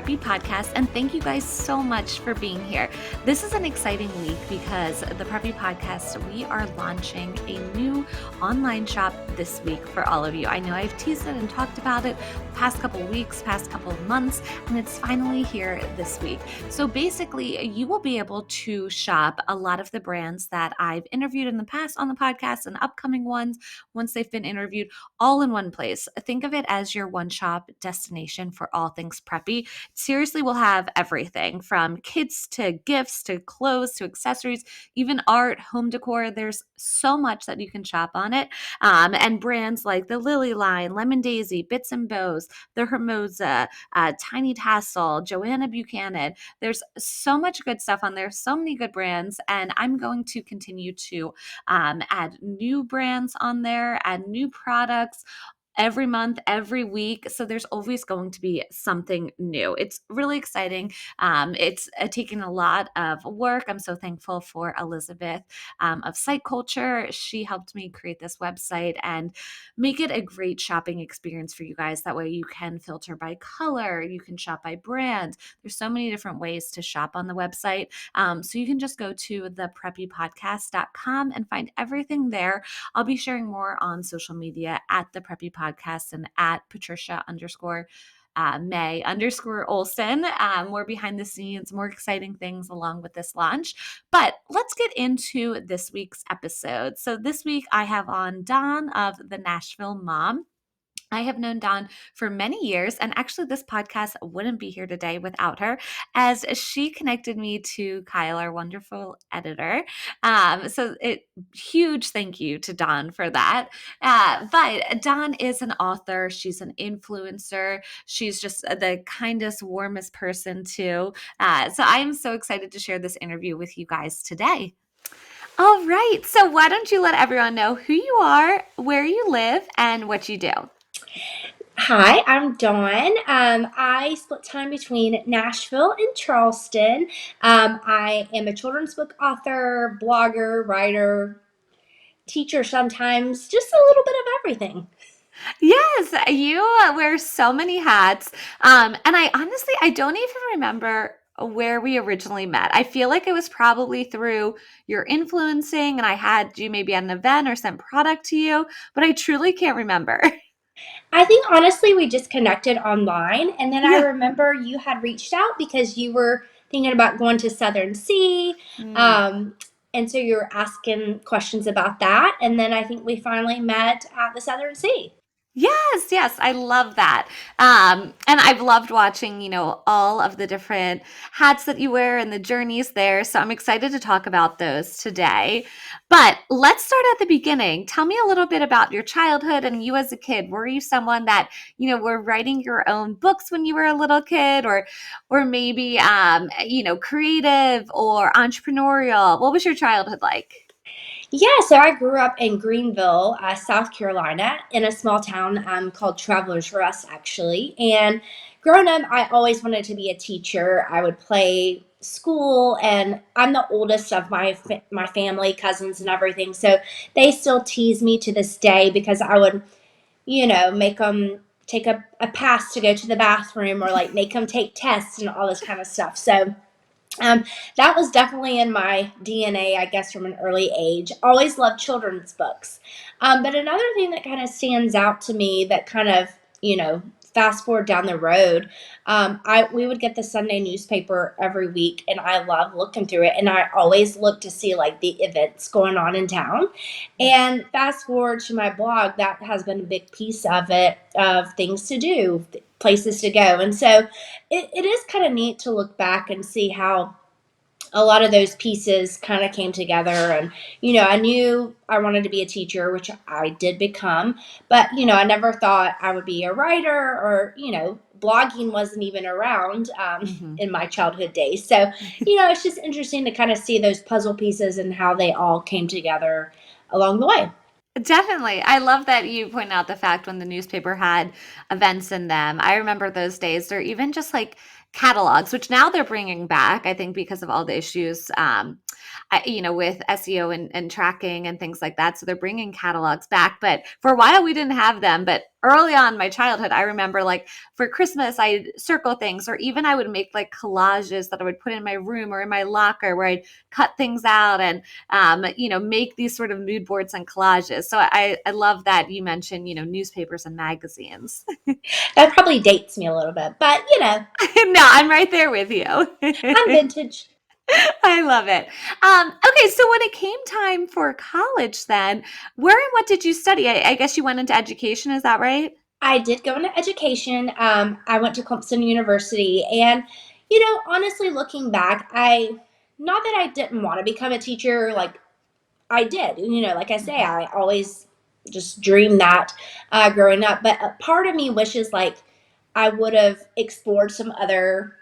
Preppy Podcast, and thank you guys so much for being here. This is an exciting week because the Preppy Podcast, we are launching a new online shop this week for all of you. I know I've teased it and talked about it the past couple weeks, past couple of months, and it's finally here this week. So basically, you will be able to shop a lot of the brands that I've interviewed in the past on the podcast and upcoming ones once they've been interviewed, all in one place. Think of it as your one-shop destination for all things preppy. Seriously, we'll have everything from kids to gifts to clothes to accessories, even art, home decor. There's so much that you can shop on it. And brands like the Lily Line, Lemon Daisy, Bits and Bows, the Hermosa, Tiny Tassel, Joanna Buchanan. There's so much good stuff on there, so many good brands. And I'm going to continue to add new brands on there, add new products every month, every week. So there's always going to be something new. It's really exciting. It's taken a lot of work. I'm so thankful for Elizabeth of Site Culture. She helped me create this website and make it a great shopping experience for you guys. That way you can filter by color, you can shop by brand. There's so many different ways to shop on the website. So you can just go to thepreppypodcast.com and find everything there. I'll be sharing more on social media at the Preppy Podcast and at Patricia_May_Olson. More behind the scenes, more exciting things along with this launch. But let's get into this week's episode. So this week I have on Dawn of the Nashville Mom. I have known Dawn for many years, and actually this podcast wouldn't be here today without her, as she connected me to Kyle, our wonderful editor. Huge thank you to Dawn for that. But Dawn is an author. She's an influencer. She's just the kindest, warmest person too. So I am so excited to share this interview with you guys today. All right. So why don't you let everyone know who you are, where you live, and what you do? Hi, I'm Dawn. I split time between Nashville and Charleston. I am a children's book author, blogger, writer, teacher sometimes, just a little bit of everything. Yes, you wear so many hats. And I don't even remember where we originally met. I feel like it was probably through your influencing, and I had you maybe at an event or sent product to you, but I truly can't remember. I think honestly we just connected online, and then I Yeah. remember you had reached out because you were thinking about going to Southern Sea. And so you were asking questions about that, and then I think we finally met at the Southern Sea. Yes, I love that. And I've loved watching, all of the different hats that you wear and the journeys there. So I'm excited to talk about those today. But let's start at the beginning. Tell me a little bit about your childhood and you as a kid. Were you someone that, were writing your own books when you were a little kid, or maybe, creative or entrepreneurial? What was your childhood like? Yeah, so I grew up in Greenville, South Carolina, in a small town called Travelers Rest, actually. And growing up, I always wanted to be a teacher. I would play school, and I'm the oldest of my family, cousins, and everything. So they still tease me to this day because I would, make them take a pass to go to the bathroom, or like make them take tests and all this kind of stuff. So um, that was definitely in my DNA, I guess, from an early age. Always loved children's books. But another thing that kind of stands out to me that kind of, fast forward down the road, we would get the Sunday newspaper every week, and I love looking through it. And I always look to see like the events going on in town. And fast forward to my blog, that has been a big piece of it, of things to do, places to go. And so it is kind of neat to look back and see how a lot of those pieces kind of came together. And I knew I wanted to be a teacher, which I did become, but I never thought I would be a writer, or blogging wasn't even around in my childhood days. So it's just interesting to kind of see those puzzle pieces and how they all came together along the way. Definitely. I love that you point out the fact when the newspaper had events in them. I remember those days, or even just like catalogs, which now they're bringing back, I think, because of all the issues, with SEO and tracking and things like that. So they're bringing catalogs back. But for a while, we didn't have them. But early on in my childhood, I remember like for Christmas, I'd circle things, or even I would make like collages that I would put in my room or in my locker where I'd cut things out and, make these sort of mood boards and collages. So I love that you mentioned, newspapers and magazines. That probably dates me a little bit, but No, I'm right there with you. I'm vintage. I love it. Okay, so when it came time for college, then where and what did you study? I guess you went into education. Is that right? I did go into education. I went to Clemson University, and honestly, looking back, I not that I didn't want to become a teacher, like I did. Like I say, Mhm. I always just dreamed that growing up. But a part of me wishes like I would have explored some other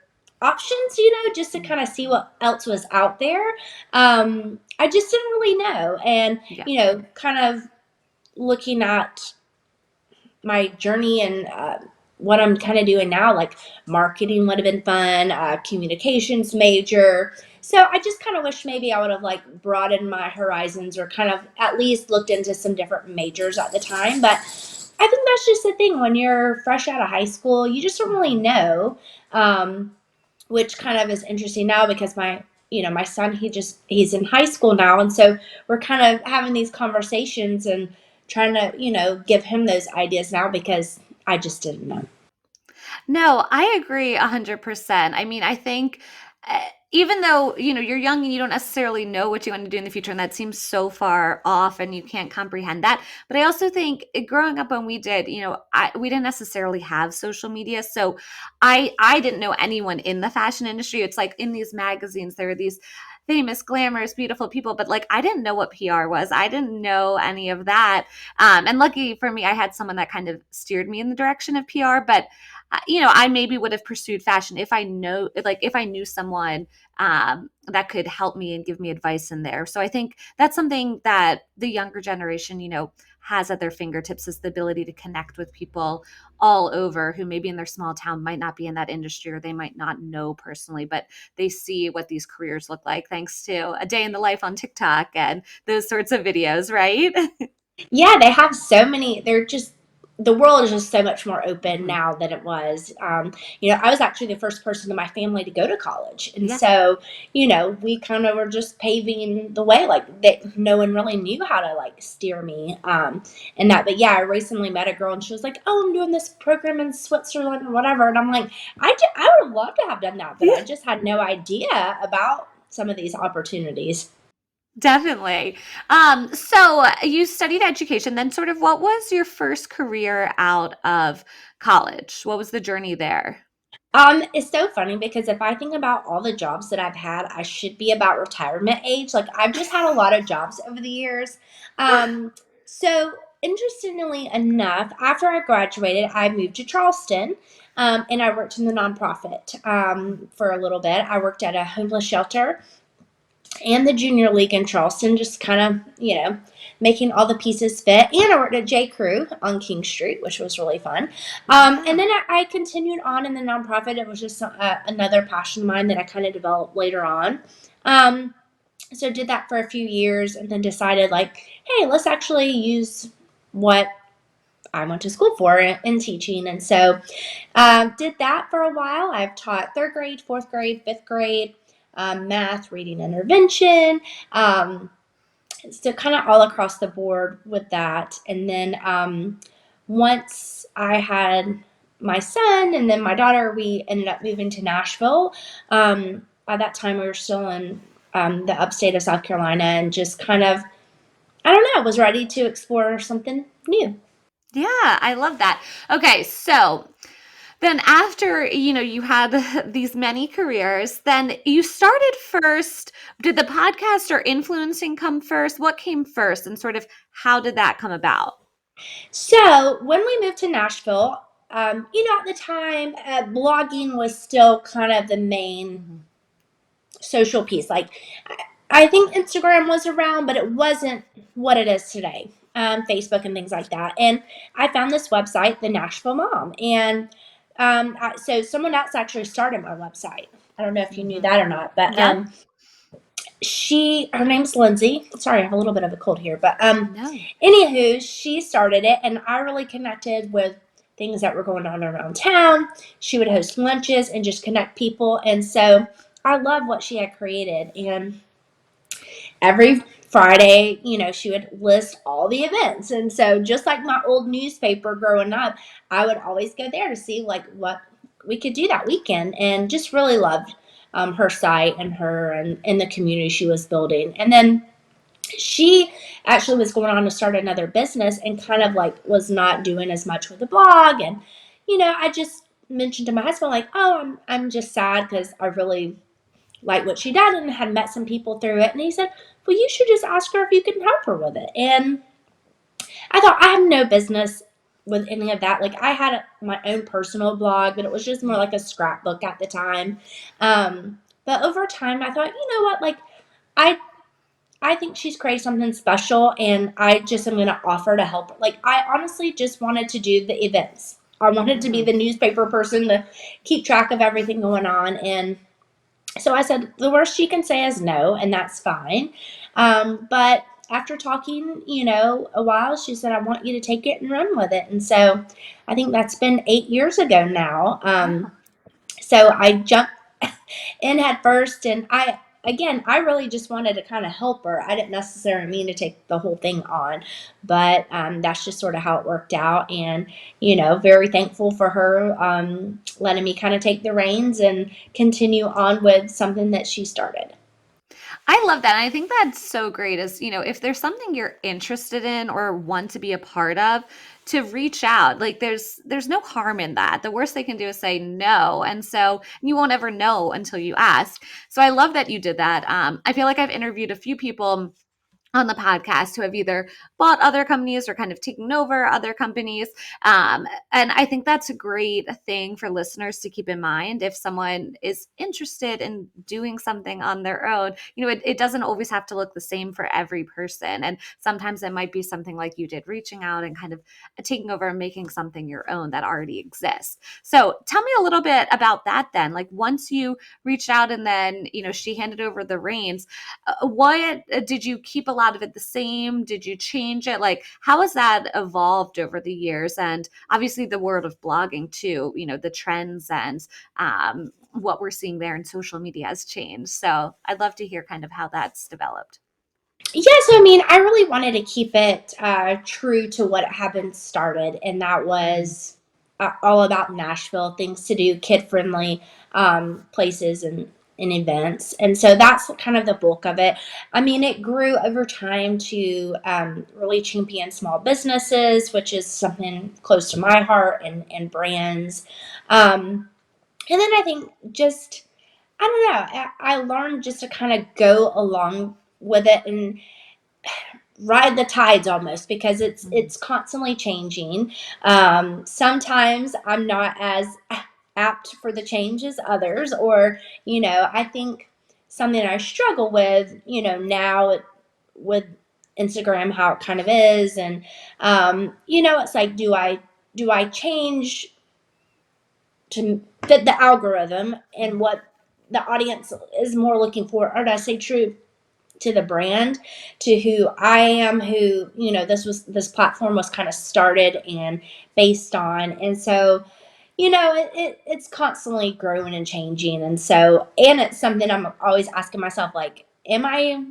options, just to kind of see what else was out there. I just didn't really know. And, Yeah. kind of looking at my journey and what I'm kind of doing now, like marketing would have been fun, communications major. So I just kind of wish maybe I would have like broadened my horizons or kind of at least looked into some different majors at the time. But I think that's just the thing when you're fresh out of high school, you just don't really Mhm. know, which kind of is interesting now because my son he's in high school now, and so we're kind of having these conversations and trying to give him those ideas now because I just didn't know. No, I agree 100%. I mean, I think even though, you're young and you don't necessarily know what you want to do in the future, and that seems so far off and you can't comprehend that. But I also think growing up when we did, we didn't necessarily have social media. So I didn't know anyone in the fashion industry. It's like in these magazines, there are these famous, glamorous, beautiful people, but like I didn't know what PR was. I didn't know any of that. And lucky for me, I had someone that kind of steered me in the direction of PR. But I maybe would have pursued fashion if I knew someone that could help me and give me advice in there. So I think that's something that the younger generation, has at their fingertips is the ability to connect with people all over who maybe in their small town might not be in that industry or they might not know personally, but they see what these careers look like thanks to a day in the life on TikTok and those sorts of videos, right? Yeah, they have so many. They're just the world is just so much more open Mhm. now than it was. I was actually the first person in my family to go to college, and Yeah. so we kind of were just paving the way. Like that, no one really knew how to like steer me, and that. But yeah, I recently met a girl, and she was like, "Oh, I'm doing this program in Switzerland or whatever," and I'm like, I would love to have done that, but I Yeah. just had no idea about some of these opportunities. Definitely. So you studied education, then sort of what was your first career out of college? What was the journey there? It's so funny because if I think about all the jobs that I've had, I should be about retirement age. Like I've just had a lot of jobs over the years. So interestingly enough, after I graduated, I moved to Charleston, and I worked in the nonprofit for a little bit. I worked at a homeless shelter and the junior league in Charleston, just kind of, making all the pieces fit. And I worked at J. Crew on King Street, which was really fun. And Wow. then I continued on in the nonprofit. It was just another passion of mine that I kind of developed later on. Um, so did that for a few years and then decided like, hey, let's actually use what I went to school for in teaching. And so did that for a while. I've taught third grade, fourth grade, fifth grade, math, reading intervention. So kind of all across the board with that. And then once I had my son and then my daughter, we ended up moving to Nashville. At that time, we were still in the upstate of South Carolina and just kind of, I don't know, was ready to explore something new. Yeah, I love that. Okay, so then after, you had these many careers, then you started first. Did the podcast or influencing come first? What came first and sort of how did that come about? So when we moved to Nashville, at the time, blogging was still kind of the main Mhm. social piece. Like, I think Instagram was around, but it wasn't what it is today. Facebook and things like that. And I found this website, the Nashville Mom, and so someone else actually started my website. I don't know if you knew Mhm. that or not, but Yep. her name's Lindsay. Sorry, I have a little bit of a cold here, but No. anywho, she started it, and I really connected with things that were going on around town. She would host lunches and just connect people, and so I love what she had created. And every Friday, she would list all the events. And so, just like my old newspaper growing up, I would always go there to see like what we could do that weekend, and just really loved her site and her and the community she was building. And then she actually was going on to start another business and kind of like was not doing as much with the blog. And I just mentioned to my husband like, oh, I'm just sad because I really like what she did and had met some people through it. And he said, well, you should just ask her if you can help her with it. And I thought, I have no business with any of that. Like, I had my own personal blog, but it was just more like a scrapbook at the time. But over time, I thought, you know what, like, I I think she's created something special, and I just am going to offer to help her. Like, I honestly just wanted to do the events. I wanted to be Mhm. the newspaper person to keep track of everything going on. And so I said, the worst she can say is no, and that's fine. But after talking, a while, she said, I want you to take it and run with it. And so I think that's been 8 years ago now. Wow. So I jumped in head first, and I really just wanted to kind of help her. I didn't necessarily mean to take the whole thing on, but that's just sort of how it worked out. And very thankful for her letting me kind of take the reins and continue on with something that she started. I love that. And I think that's so great is, if there's something you're interested in or want to be a part of, to reach out. Like there's no harm in that. The worst they can do is say no. And so you won't ever know until you ask. So I love that you did that. I feel like I've interviewed a few people on the podcast who have either bought other companies or kind of taken over other companies. And I think that's a great thing for listeners to keep in mind. If someone is interested in doing something on their own, it doesn't always have to look the same for every person. And sometimes it might be something like you did, reaching out and kind of taking over and making something your own that already exists. So tell me a little bit about that then. Like once you reached out and then, she handed over the reins, what did you keep a lot of it the same? Did you change it? Like, how has that evolved over the years? And obviously, the world of blogging too. The trends and what we're seeing there in social media has changed. So, I'd love to hear kind of how that's developed. Yeah, so I mean, I really wanted to keep it true to what it had been started, and that Mhm. was all about Nashville, things to do, kid friendly places and events. And so that's kind of the bulk of it. I mean, it grew over time to really champion small businesses, which is something close to my heart, and brands. And then I think just, I don't know, I learned just to kind of go along with it and ride the tides almost, because Mhm. it's constantly changing. Sometimes I'm not as apt for the change as others, or I think something I struggle with, now with Instagram, how it kind of is. And it's like, do I change to fit the algorithm and Mhm. what the audience is more looking for, or do I stay true to the brand, to who I am, who this platform was kind of started and based on. And so it's constantly growing and changing. And so, and it's something I'm always asking myself, like, am I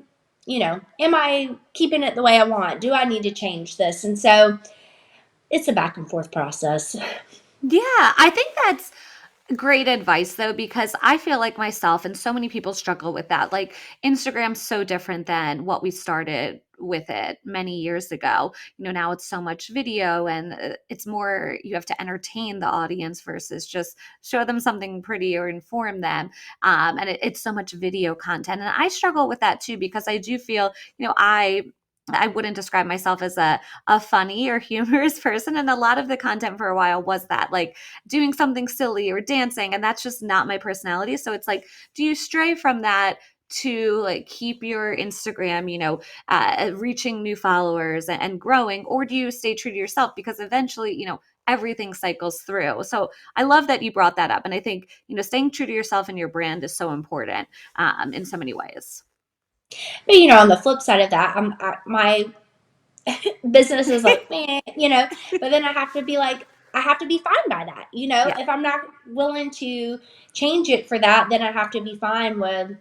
keeping it the way I want? Do I need to change this? And so it's a back and forth process. Yeah, I think that's great advice though, because I feel like myself and so many people struggle with that. Like Instagram's so different than what we started with it many years ago. Now it's so much video and it's more you have to entertain the audience versus just show them something pretty or inform them. And it's so much video content. And I struggle with that too, because I do feel, I wouldn't describe myself as a funny or humorous person. And a lot of the content for a while was that, like doing something silly or dancing, and that's just not my personality. So it's like, do you stray from that to like keep your Instagram, reaching new followers and growing, or do you stay true to yourself? Because eventually, everything cycles through. So I love that you brought that up, and I think staying true to yourself and your brand is so important in so many ways. But on the flip side of that, my business is like, man, but then I have to be fine by that. Yeah. If I'm not willing to change it for that, then I have to be fine with,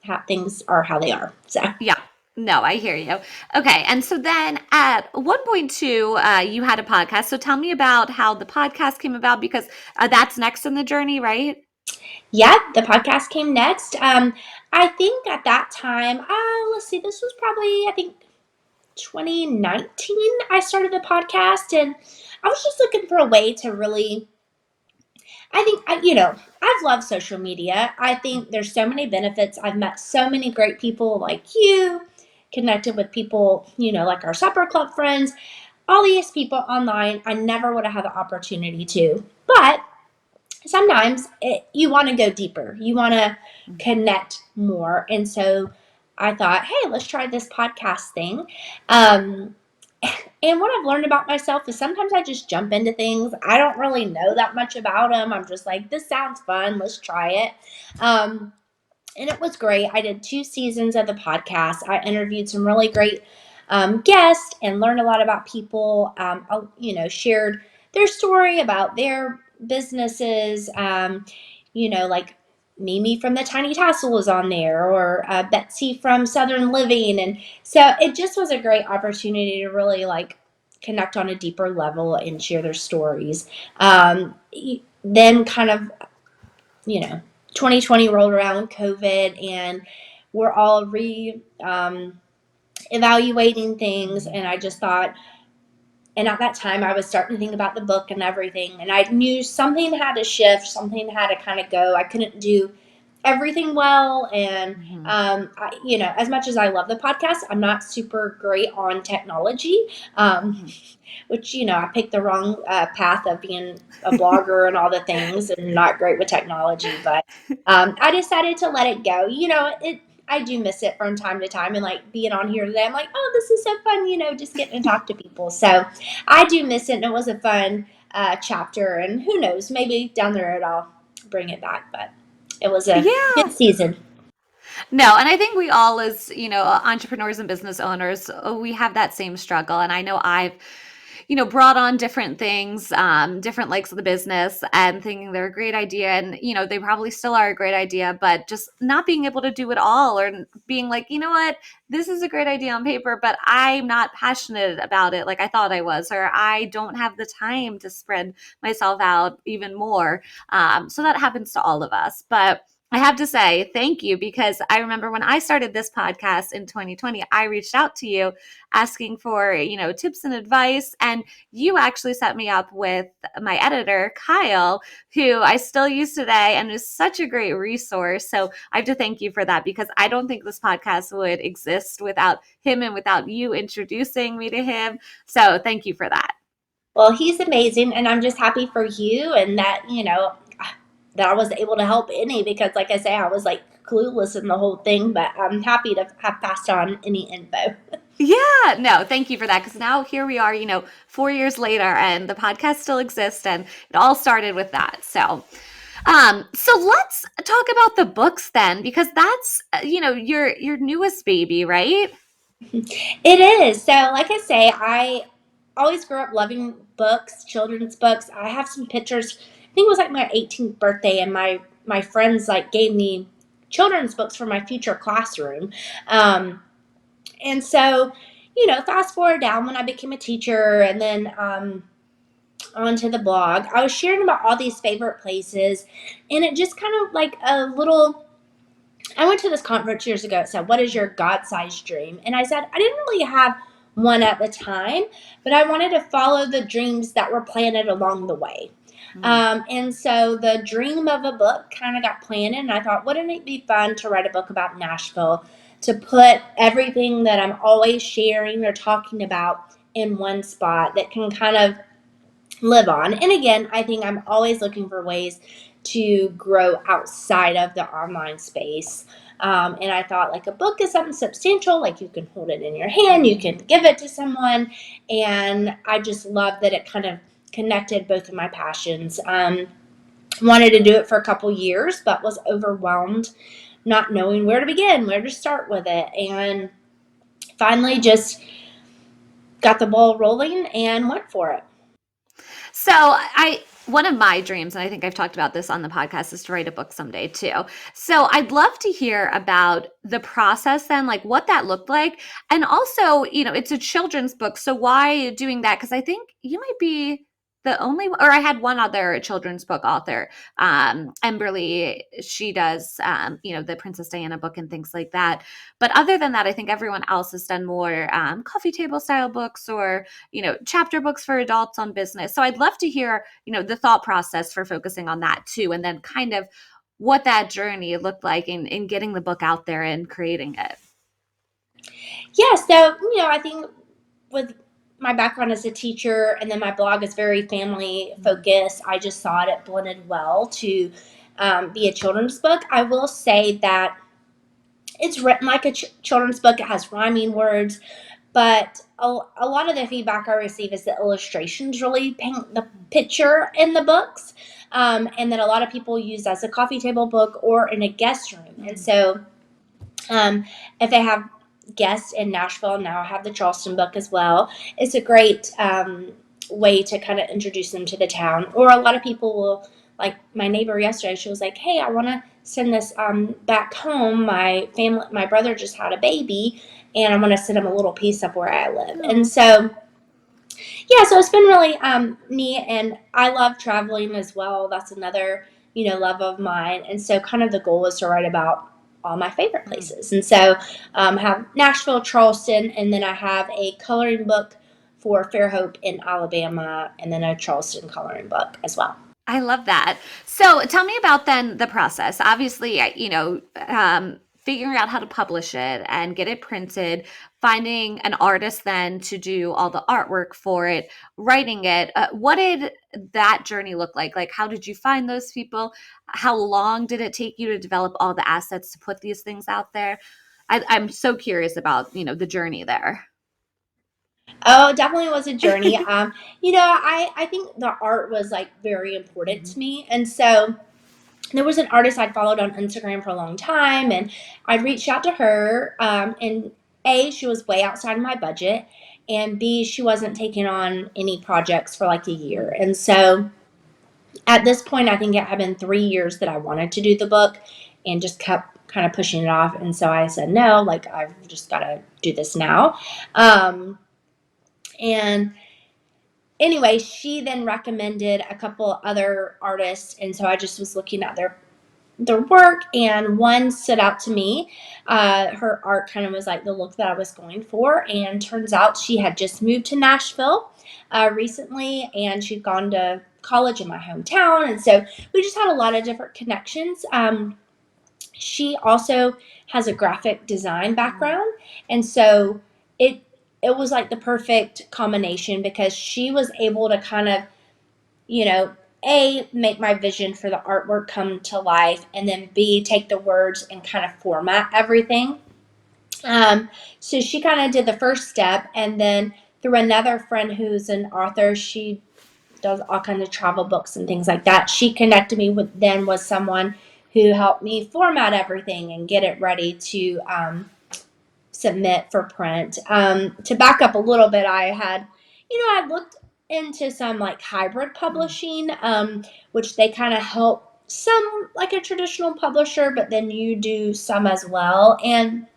how things are how they are. So, Yeah. No, I hear you. Okay. And so then at one point too, you had a podcast. So tell me about how the podcast came about because that's next in the journey, right? yeah, the podcast came next. I think at that time, let's see, this was probably, I think, 2019, I started the podcast, and I was just looking for a way to really, I think, I've loved social media. I think there's so many benefits. I've met so many great people like you, connected with people, like our supper club friends, all these people online. I never would have had the opportunity to. But sometimes you want to go deeper, you want to connect more. And so I thought, hey, let's try this podcast thing. Um, and what I've learned about myself is sometimes I just jump into things. I don't really know that much about them. I'm just like, this sounds fun. Let's try it. Um, and it was great. I did 2 seasons of the podcast. I interviewed some really great guests and learned a lot about people. Shared their story about their businesses. Like Mimi from the Tiny Tassel was on there, or Betsy from Southern Living, and so it just was a great opportunity to really like connect on a deeper level and share their stories. Then kind of you know, 2020 rolled around, COVID, and we're all evaluating things. And I just thought, and at that time, I was starting to think about the book and everything. And I knew something had to shift, something had to kind of go. I couldn't do everything well. And, Mhm. as much as I love the podcast, I'm not super great on technology. Um, Mhm. which I picked the wrong path of being a blogger and all the things, and not great with technology. But I decided to let it go. I do miss it from time to time, and like being on here today, I'm like, oh, this is so fun. Just getting to talk to people. So I do miss it, and it was a fun chapter. And who knows, maybe down the road I'll bring it back. But it was a good Yeah. season. No, and I think we all, as entrepreneurs and business owners, we have that same struggle. And I know I've, brought on different things, different legs of the business, and thinking they're a great idea, and they probably still are a great idea, but just not being able to do it all, or being like, you know what, this is a great idea on paper, but I'm not passionate about it like I thought I was, or I don't have the time to spread myself out even more. So that happens to all of us, but I have to say thank you because I remember when I started this podcast in 2020, I reached out to you asking for, tips and advice. And you actually set me up with my editor, Kyle, who I still use today and is such a great resource. So I have to thank you for that because I don't think this podcast would exist without him and without you introducing me to him. So thank you for that. Well, he's amazing, and I'm just happy for you, and that I was able to help any, because, like I say, I was like clueless in the whole thing, but I'm happy to have passed on any info. Yeah, no, thank you for that. Because now here we are, 4 years later, and the podcast still exists, and it all started with that. So let's talk about the books then, because that's your newest baby, right? It is. So, like I say, I always grew up loving books, children's books. I have some pictures. I think it was like my 18th birthday, and my friends like gave me children's books for my future classroom. And so, fast forward down when I became a teacher, and then onto the blog, I was sharing about all these favorite places, and it just kind of like a little. I went to this conference years ago. It said, "What is your God-sized dream?" And I said I didn't really have one at the time, but I wanted to follow the dreams that were planted along the way. Mm, And so the dream of a book kind of got planted, and I thought, wouldn't it be fun to write a book about Nashville, to put everything that I'm always sharing or talking about in one spot that can kind of live on. And again, I think I'm always looking for ways to grow outside of the online space. And I thought like a book is something substantial, like you can hold it in your hand, you can give it to someone. And I just love that it kind of connected both of my passions. Wanted to do it for a couple years, but was overwhelmed not knowing where to begin, where to start with it. And finally just got the ball rolling and went for it. So I one of my dreams, and I think I've talked about this on the podcast, is to write a book someday too. So I'd love to hear about the process then, like what that looked like. And also, it's a children's book. So why doing that? Because I think you might be the only, or I had one other children's book author, Emberly. She does, the Princess Diana book and things like that. But other than that, I think everyone else has done more coffee table style books or chapter books for adults on business. So I'd love to hear, the thought process for focusing on that too, and then kind of what that journey looked like in getting the book out there and creating it. Yeah, so, I think with my background as a teacher and then my blog is very family focused, I just thought it blended well to be a children's book. I will say that it's written like a children's book. It has rhyming words, but a lot of the feedback I receive is the illustrations really paint the picture in the books, and that a lot of people use as a coffee table book or in a guest room. And so if they have guests in Nashville, now I have the Charleston book as well. It's a great way to kind of introduce them to the town. Or a lot of people will, like my neighbor yesterday, she was like, "Hey, I want to send this back home. My brother just had a baby, and I want to send him a little piece of where I live." And so, yeah, so it's been really neat, and I love traveling as well. That's another love of mine. And so, kind of the goal is to write about all my favorite places. And so, I have Nashville, Charleston, and then I have a coloring book for Fairhope in Alabama, and then a Charleston coloring book as well. I love that. So tell me about then the process. Obviously, figuring out how to publish it and get it printed, finding an artist then to do all the artwork for it, writing it. What did that journey look like? Like, how did you find those people? How long did it take you to develop all the assets to put these things out there? I'm so curious about, the journey there. Oh, it definitely was a journey. I think the art was like very important to me. And so there was an artist I'd followed on Instagram for a long time, and I'd reached out to her. And A, she was way outside of my budget, and B, she wasn't taking on any projects for like a year. And so at this point, I think it had been 3 years that I wanted to do the book and just kept kind of pushing it off. And so I said, no, like, I've just got to do this now. And anyway, she then recommended a couple other artists, and so I just was looking at their work, and one stood out to me. Her art kind of was like the look that I was going for, and turns out she had just moved to Nashville recently, and she'd gone to college in my hometown, and so we just had a lot of different connections. She also has a graphic design background, and so it it was like the perfect combination because she was able to kind of, you know, A, make my vision for the artwork come to life, and then B, take the words and kind of format everything. So she kind of did the first step, and then through another friend who's an author, she does all kinds of travel books and things like that. She connected me with someone who helped me format everything and get it ready to submit for print. To back up a little bit, I looked into some like hybrid publishing, which they kind of help some like a traditional publisher, but then you do some as well. And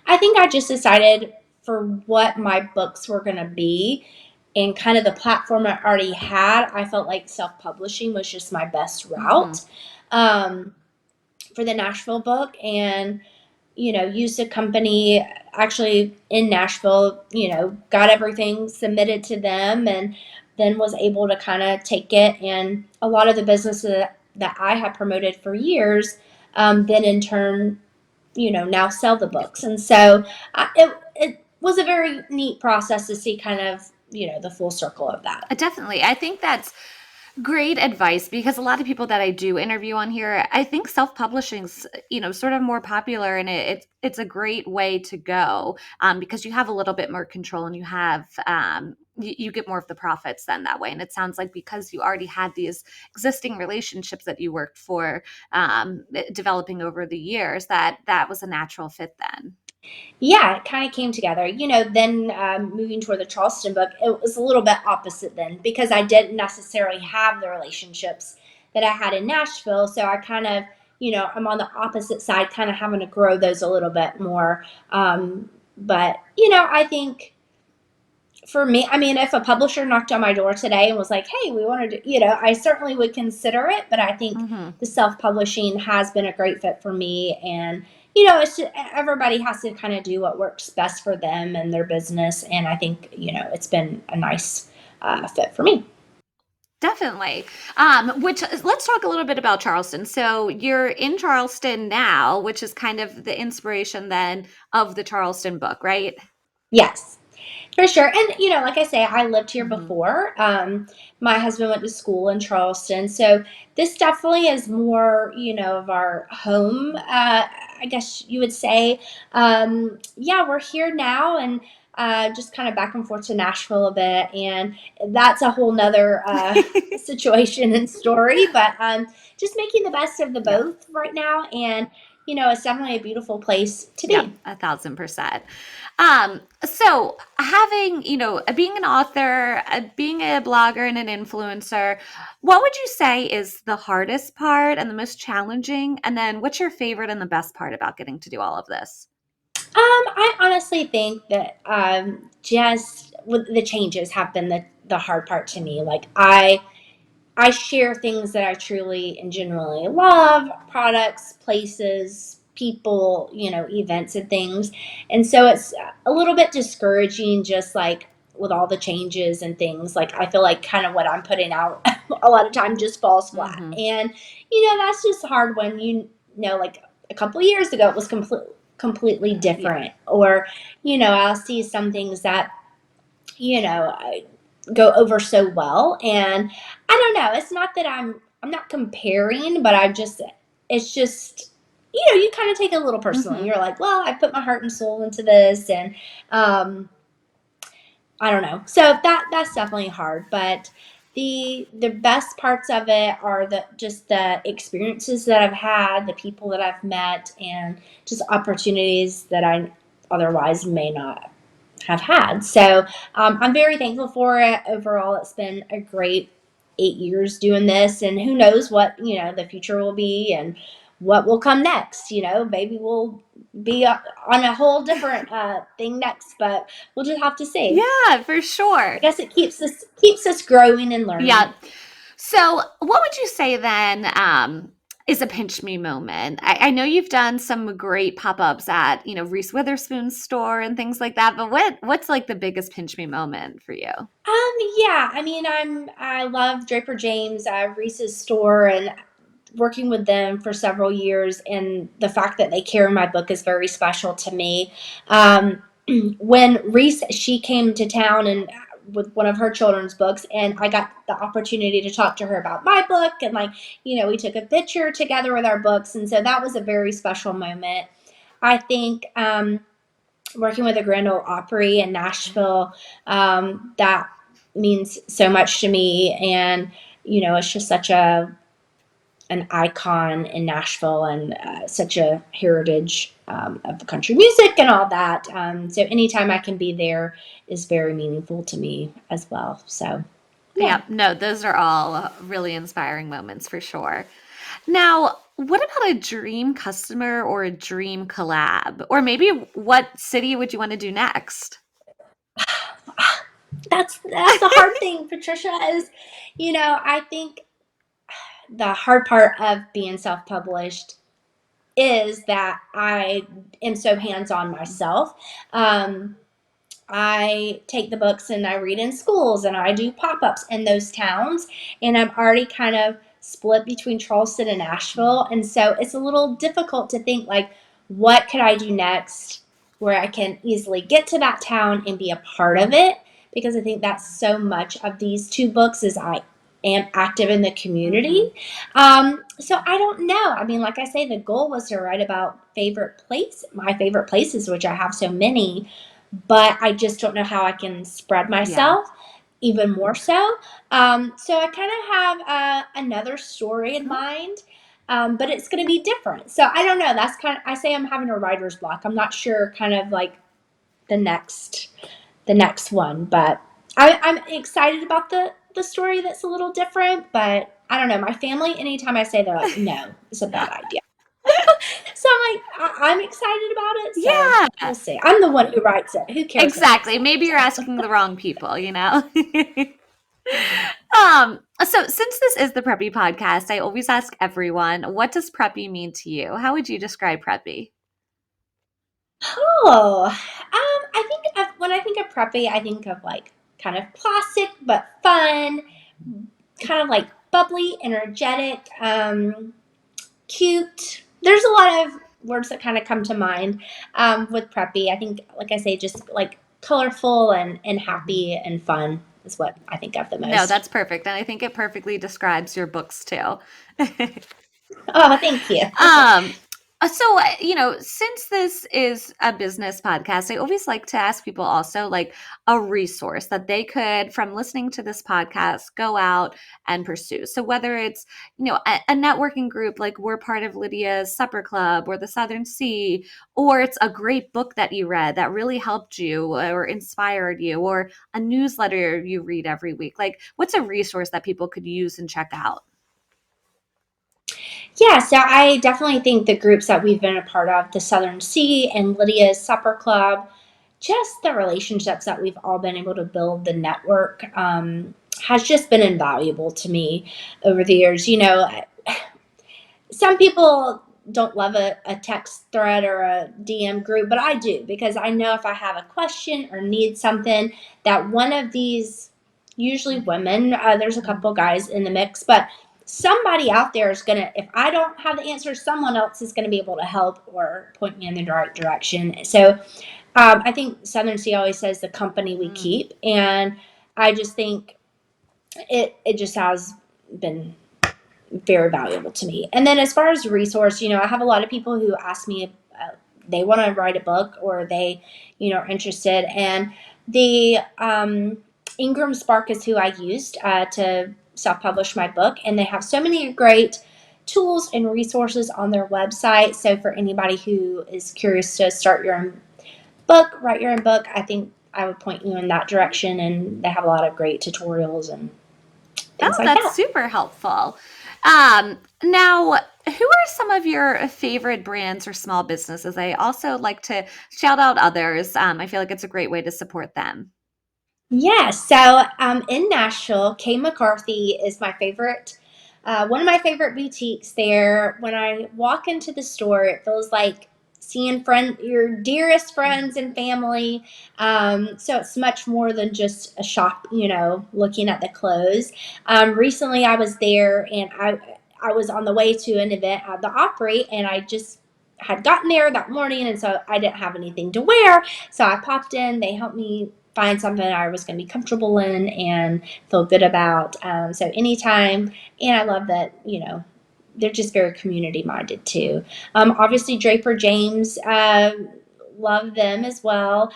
I think I just decided for what my books were going to be and kind of the platform I already had, I felt like self-publishing was just my best route for the Nashville book. And used a company actually in Nashville, got everything submitted to them, and then was able to kind of take it. And a lot of the businesses that I had promoted for years, then in turn, now sell the books. And so it was a very neat process to see kind of, the full circle of that. Definitely. I think that's Great advice, because a lot of people that I do interview on here, I think self-publishing's, sort of more popular, and it's a great way to go, because you have a little bit more control, and you get more of the profits then that way. And it sounds like because you already had these existing relationships that you worked for, developing over the years, that was a natural fit then. Yeah, it kind of came together. Then moving toward the Charleston book, it was a little bit opposite then because I didn't necessarily have the relationships that I had in Nashville. So I kind of, I'm on the opposite side, kind of having to grow those a little bit more. But, I think for me, I mean, if a publisher knocked on my door today and was like, "Hey, we wanted to," I certainly would consider it. But I think Hmm. the self-publishing has been a great fit for me, and it's just, everybody has to kind of do what works best for them and their business. And I think it's been a nice fit for me. Definitely. Which let's talk a little bit about Charleston. So you're in Charleston now, which is kind of the inspiration then of the Charleston book, right? Yes. For sure. And, like I say, I lived here Hmm. before. My husband went to school in Charleston. So this definitely is more, of our home, I guess you would say. Yeah, we're here now and just kind of back and forth to Nashville a bit. And that's a whole nother situation and story. But just making the best of the Yeah. both right now. And, it's definitely a beautiful place to Yep, be. 1,000%. So having, being an author, being a blogger and an influencer, what would you say is the hardest part and the most challenging? And then what's your favorite and the best part about getting to do all of this? I honestly think that just with the changes have been the hard part to me. Like I share things that I truly and genuinely love, products, places, people, events and things. And so it's a little bit discouraging just like with all the changes and things. Like I feel like kind of what I'm putting out a lot of time just falls flat. Hmm. And that's just hard when like a couple of years ago it was completely Yeah. different. Or, I'll see some things that I go over so well. And I don't know, it's not that I'm not comparing, but it's just you kind of take it a little personally. Hmm. You're like, well, I put my heart and soul into this, and um I don't know. So that's definitely hard, but the best parts of it are the experiences that I've had, the people that I've met, and just opportunities that I otherwise may not have had. So I'm very thankful for it. Overall, it's been a great 8 years doing this, and who knows what the future will be and what will come next. Maybe we'll be on a whole different thing next, but we'll just have to see. Yeah, for I sure. guess it keeps us growing and learning. Yeah. So, what would you say then, is a pinch me moment? I know you've done some great pop ups at, Reese Witherspoon's store and things like that, but what's like the biggest pinch me moment for you? Yeah, I mean, I love Draper James, Reese's store, and working with them for several years, and the fact that they carry my book is very special to me. Um, when Reese she came to town and with one of her children's books, and I got the opportunity to talk to her about my book, and like we took a picture together with our books, and so that was a very special moment. I think working with the Grand Ole Opry in Nashville, that means so much to me, and it's just such an icon in Nashville and such a heritage of the country music and all that. So anytime I can be there is very meaningful to me as well. So yeah. Yeah, no, those are all really inspiring moments for sure. Now, what about a dream customer or a dream collab? Or maybe what city would you want to do next? That's the hard thing, Patricia, is I think the hard part of being self-published is that I am so hands-on myself. Um, I take the books and I read in schools and I do pop ups in those towns. And I'm already kind of split between Charleston and Nashville. And so it's a little difficult to think, like, what could I do next where I can easily get to that town and be a part of it? Because I think that's so much of these two books is and active in the community. Mm-hmm. So I don't know. I mean, like I say, the goal was to write about my favorite places, which I have so many, but I just don't know how I can spread Yeah. myself even more so. So I kind of have another story in Mhm. mind, but it's going to be different. So I don't know. That's kind of, I say I'm having a writer's block. I'm not sure kind of like the next the next one. But I'm excited about the story that's a little different. But I don't know. My family, anytime I say, they're like, "No, it's a bad idea." So I'm like, I'm excited about it. So Yeah, we'll see. I'm the one who writes it. Who cares what they exactly. say? Maybe you're So. asking the wrong people, you know? So since this is the Preppy podcast, I always ask everyone, what does preppy mean to you? How would you describe preppy? Oh, when I think of preppy, I think of like kind of classic but fun, kind of like bubbly, energetic, cute. There's a lot of words that kind of come to mind with preppy. I think, like I say, just like colorful and happy and fun is what I think of the No, most. that's perfect. And I think it perfectly describes your books too. Oh, thank you. Um, since this is a business podcast, I always like to ask people also like a resource that they could, from listening to this podcast, go out and pursue. So whether it's, a networking group like we're part of Lydia's Supper Club or the Southern Sea, or it's a great book that you read that really helped you or inspired you, or a newsletter you read every week. Like, what's a resource that people could use and check out? Yeah, so I definitely think the groups that we've been a part of, the Southern Sea and Lydia's Supper Club, just the relationships that we've all been able to build, the network, has just been invaluable to me over the years. Some people don't love a text thread or a DM group, but I do, because I know if I have a question or need something, that one of these, usually women, there's a couple guys in the mix, but somebody out there is going to, if I don't have the answer, someone else is going to be able to help or point me in the right direction. So I think Southern Sea always says the company we Mm. keep. And I just think it just has been very valuable to me. And then as far as resource, I have a lot of people who ask me if they want to write a book, or they, are interested. And the Ingram Spark is who I used to self-publish my book, and they have so many great tools and resources on their website. So for anybody who is curious to start your own book, write your own book, I think I would point you in that direction. And they have a lot of great tutorials and things Oh, like that's that. super helpful. Now, who are some of your favorite brands or small businesses? I also like to shout out others. I feel like it's a great way to support them. Yeah, so in Nashville, Kay McCarthy is my favorite, one of my favorite boutiques there. When I walk into the store, it feels like seeing your dearest friends and family. So it's much more than just a shop, looking at the clothes. Recently, I was there, and I was on the way to an event at the Opry, and I just had gotten there that morning, and so I didn't have anything to wear. So I popped in. They helped me find something I was going to be comfortable in and feel good about. So anytime, and I love that, they're just very community minded too. Obviously, Draper James, love them as well.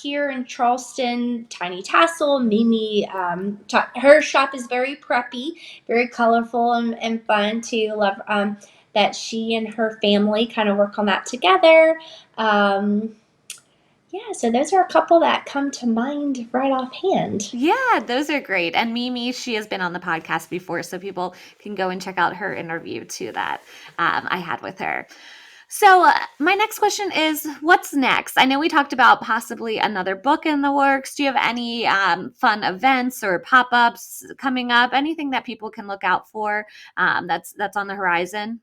Here in Charleston, Tiny Tassel, Mimi, her shop is very preppy, very colorful and fun too. Love that she and her family kind of work on that together. Yeah, so those are a couple that come to mind right offhand. Yeah, those are great. And Mimi, she has been on the podcast before, so people can go and check out her interview too that I had with her. So, my next question is, what's next? I know we talked about possibly another book in the works. Do you have any fun events or pop-ups coming up? Anything that people can look out for that's on the horizon?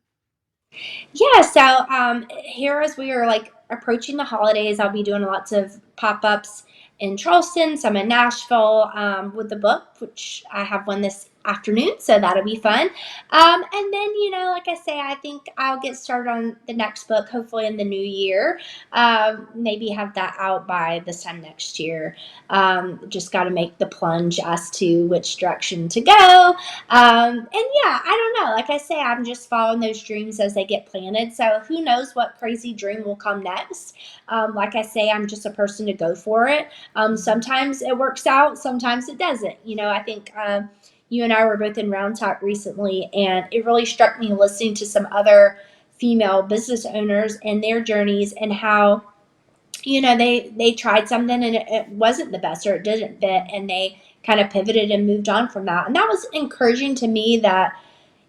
Yeah, so here, as we are like approaching the holidays, I'll be doing lots of pop ups in Charleston, some in Nashville with the book, which I have one this afternoon, so that'll be fun. And then, like I say, I think I'll get started on the next book, hopefully in the new year. Maybe have that out by this time next year. Just got to make the plunge as to which direction to go. And yeah, I don't know. Like I say, I'm just following those dreams as they get planted. So who knows what crazy dream will come next. Like I say, I'm just a person to go for it. Sometimes it works out, sometimes it doesn't. I think you and I were both in Round Talk recently, and it really struck me listening to some other female business owners and their journeys, and how they tried something and it wasn't the best, or it didn't fit, and they kind of pivoted and moved on from that. And that was encouraging to me, that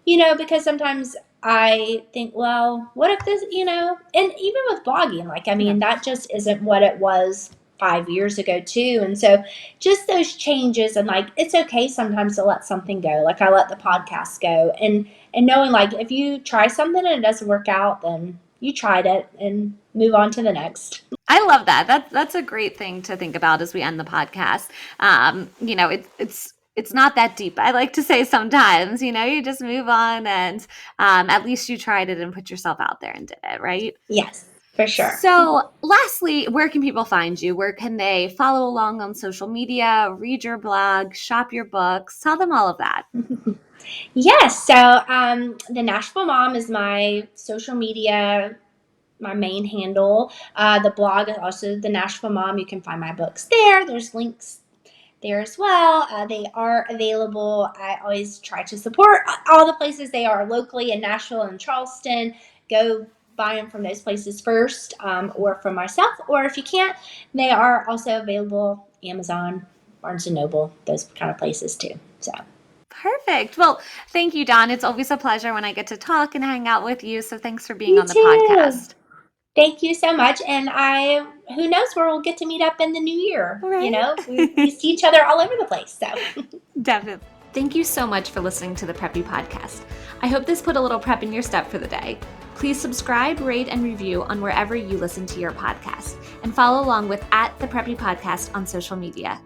because sometimes I think, well, what if this, and even with blogging, like, I mean, that just isn't what it was 5 years ago too. And so just those changes, and like, it's okay sometimes to let something go. Like I let the podcast go, and knowing, like, if you try something and it doesn't work out, then you tried it and move on to the next. I love that. That's a great thing to think about as we end the podcast. It's not that deep. I like to say sometimes, you just move on, and at least you tried it and put yourself out there and did it, right? Yes, for sure. So lastly, where can people find you? Where can they follow along on social media, read your blog, shop your books? Tell them all of that. Yes. So the Nashville Mom is my social media, my main handle. The blog is also the Nashville Mom. You can find my books there. There's links there as well. They are available. I always try to support all the places they are locally in Nashville and Charleston. Go buy them from those places first, or from myself. Or if you can't, they are also available Amazon, Barnes & Noble, those kind of places too. So. Perfect. Well, thank you, Dawn. It's always a pleasure when I get to talk and hang out with you. So thanks for being You on the too. podcast. Thank you so much. And who knows where we'll get to meet up in the new year. Right? We see each other all over the place. So Definitely. Thank you so much for listening to the Preppy Podcast. I hope this put a little prep in your step for the day. Please subscribe, rate, and review on wherever you listen to your podcast, and follow along with @the Preppy Podcast on social media.